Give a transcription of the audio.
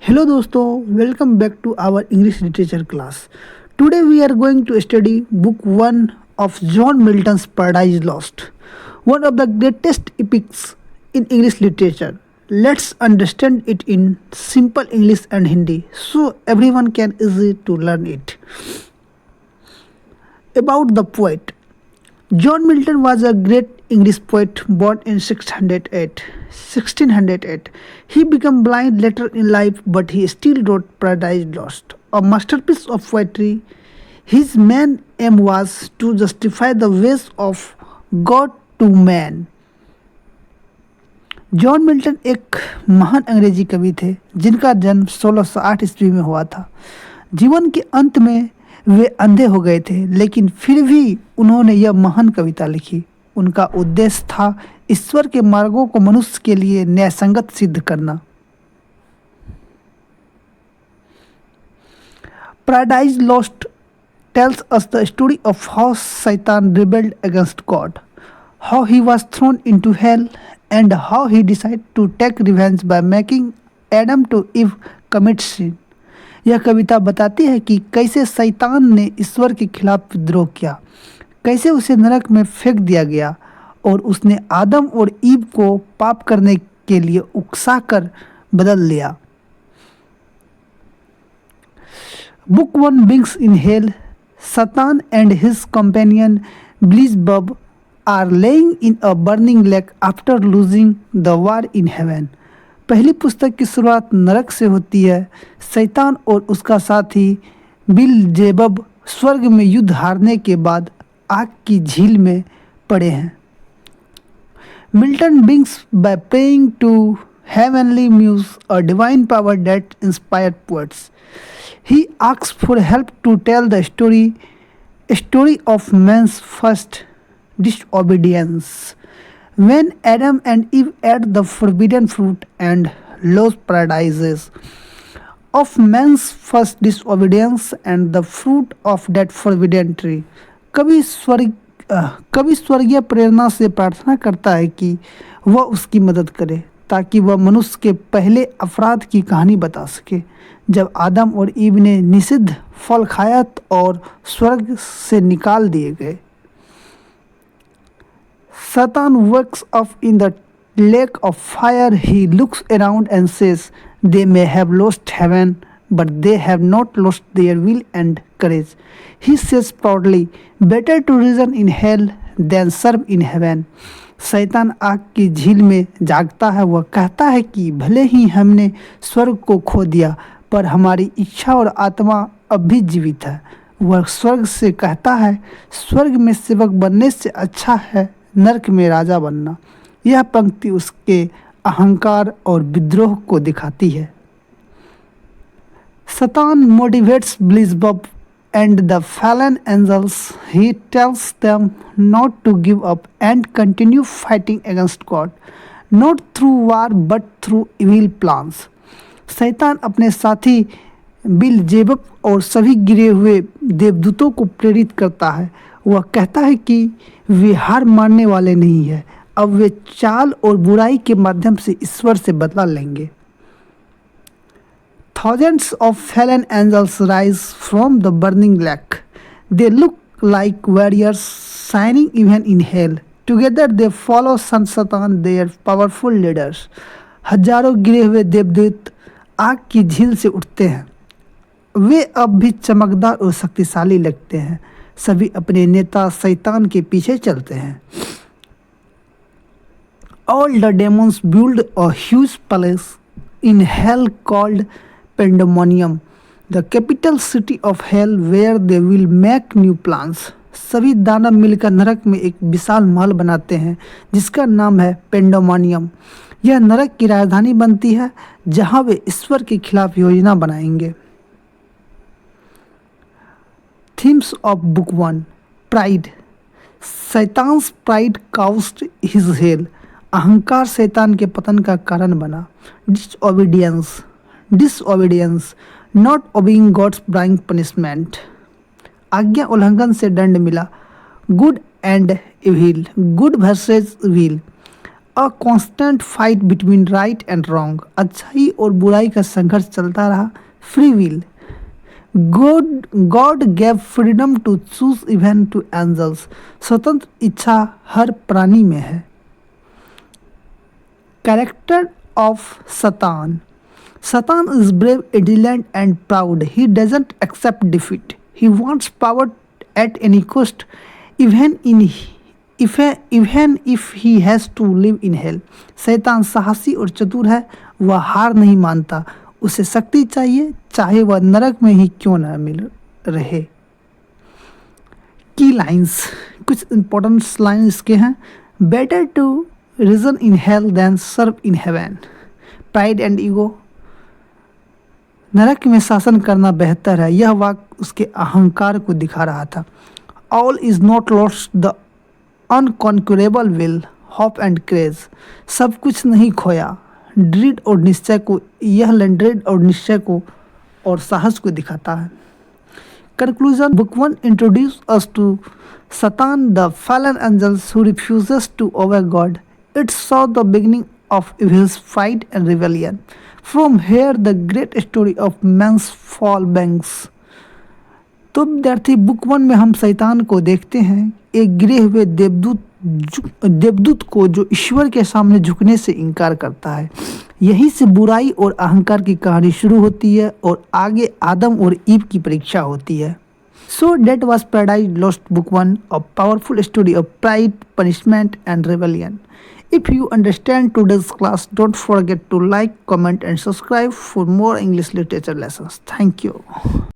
Hello दोस्तों, welcome back to our English literature class. Today we are going to study book 1 of John Milton's Paradise Lost, one of the greatest epics in English literature. Let's understand it in simple English and Hindi so everyone can easy to learn it. About the poet. John Milton was a great English poet born in 608. 1608. He became blind later in life, but he still wrote Paradise Lost, a masterpiece of poetry. His main aim was to justify the ways of God to man. John Milton एक महान अंग्रेजी कवि थे जिनका जन्म 1608 ईस्वी में हुआ था। जीवन के अंत में वे अंधे हो गए थे, लेकिन फिर भी उन्होंने यह महान कविता लिखी। उनका उद्देश्य था ईश्वर के मार्गों को मनुष्य के लिए न्यायसंगत सिद्ध करना। Paradise lost tells us the story of how Satan rebelled against God, how he was thrown into hell, and how he decided to take revenge by making Adam to Eve commit sin. यह कविता बताती है कि कैसे शैतान ने ईश्वर के खिलाफ विद्रोह किया, कैसे उसे नरक में फेंक दिया गया और उसने आदम और ईव को पाप करने के लिए उकसाकर बदल लिया। Book 1 begins in hell. Satan and his companion Beelzebub are laying in a burning lake after losing the war in heaven. पहली पुस्तक की शुरुआत नरक से होती है। शैतान और उसका साथी बिलजेबब स्वर्ग में युद्ध हारने के बाद आग की झील में पड़े हैं। Milton begins by praying to heavenly muse, a divine power that inspired poets. He asks for help to tell the story of man's first disobedience. When Adam and Eve ate the forbidden fruit and lost paradises, of man's first disobedience and the fruit of that forbidden tree. कवि स्वर्गीय प्रेरणा से प्रार्थना करता है कि वह उसकी मदद करे ताकि वह मनुष्य के पहले अपराध की कहानी बता सके, जब आदम और ईव ने निषिद्ध फल खाया और स्वर्ग से निकाल दिए गए। Satan wakes up in the lake of fire. He looks around and says, "They may have lost heaven, but they have not lost their will and courage." He says proudly, "Better to reason in hell than serve in heaven." शैतान आग की झील में जागता है। वह कहता है कि भले ही हमने स्वर्ग को खो दिया, पर हमारी इच्छा और आत्मा अब भी जीवित है। वह स्वर्ग से कहता है, स्वर्ग में सेवक बनने से अच्छा है नरक में राजा बनना। यह पंक्ति उसके अहंकार और विद्रोह को दिखाती है। Satan motivates Beelzebub and the fallen angels. He tells them not to give up and continue fighting against God, not through war but through evil plans. शैतान अपने साथी बिलजेबब और सभी गिरे हुए देवदूतों को प्रेरित करता है। वह कहता है कि वे हार मानने वाले नहीं हैं, अब वे चाल और बुराई के माध्यम से ईश्वर से बदला लेंगे। Thousands of fallen angels rise from the burning lake. They look like warriors shining even in hell. Together they follow Satan, their powerful leaders. हजारों गिरे हुए देवदूत आग की झील से उठते हैं। वे अब भी चमकदार और शक्तिशाली लगते हैं। सभी अपने नेता शैतान के पीछे चलते हैं। All the demons build a huge palace in hell called Pandemonium, the capital city of hell, where they will make new plans. सभी दानव मिलकर नरक में एक विशाल महल बनाते हैं जिसका नाम है पेंडोमोनियम। यह नरक की राजधानी बनती है जहां वे ईश्वर के खिलाफ योजना बनाएंगे। Themes of Book 1. Pride. Satan's pride caused his hell. अहंकार शैतान के पतन का कारण बना। Disobedience. Not obeying God's bring punishment. आज्ञा उल्लंघन से दंड मिला। Good and evil. Good versus evil. A constant fight between right and wrong, अच्छाई और बुराई का संघर्ष चलता रहा। Free will, God gave freedom to choose even to angels, स्वतंत्र इच्छा हर प्राणी में है। Character of Satan, Satan is brave, intelligent, and proud. He doesn't accept defeat. He wants power at any cost, even if he has to live in hell. शैतान साहसी और चतुर है, वह हार नहीं मानता। उसे शक्ति चाहिए, चाहे वह नरक में ही क्यों न मिल रहे। की लाइंस, कुछ इंपॉर्टेंट लाइंस इसके हैं। Better to reign in hell than serve in heaven. Pride and ego, नरक में शासन करना बेहतर है, यह वाक्य उसके अहंकार को दिखा रहा था। All is not lost, the unconquerable will, hope and courage, सब कुछ नहीं खोया। ड्रीड और निश्चय को, यह ड्रीड और निश्चय को और साहस को दिखाता है। Conclusion, book 1 introduce us to Satan, the fallen angels who refuses to obey God. It saw the beginning of evil's fight and rebellion. From here the great story of man's fall begins. तो विद्यार्थी book 1 में हम शैतान को देखते हैं, एक गिरे हुए देवदूत को जो ईश्वर के सामने झुकने से इनकार करता है। यहीं से बुराई और अहंकार की कहानी शुरू होती है और आगे आदम और ईव की परीक्षा होती है। So that was Paradise Lost Book 1, a powerful story of pride, punishment and rebellion. If you understand today's class, don't forget to like, comment and subscribe for more English literature lessons. Thank you.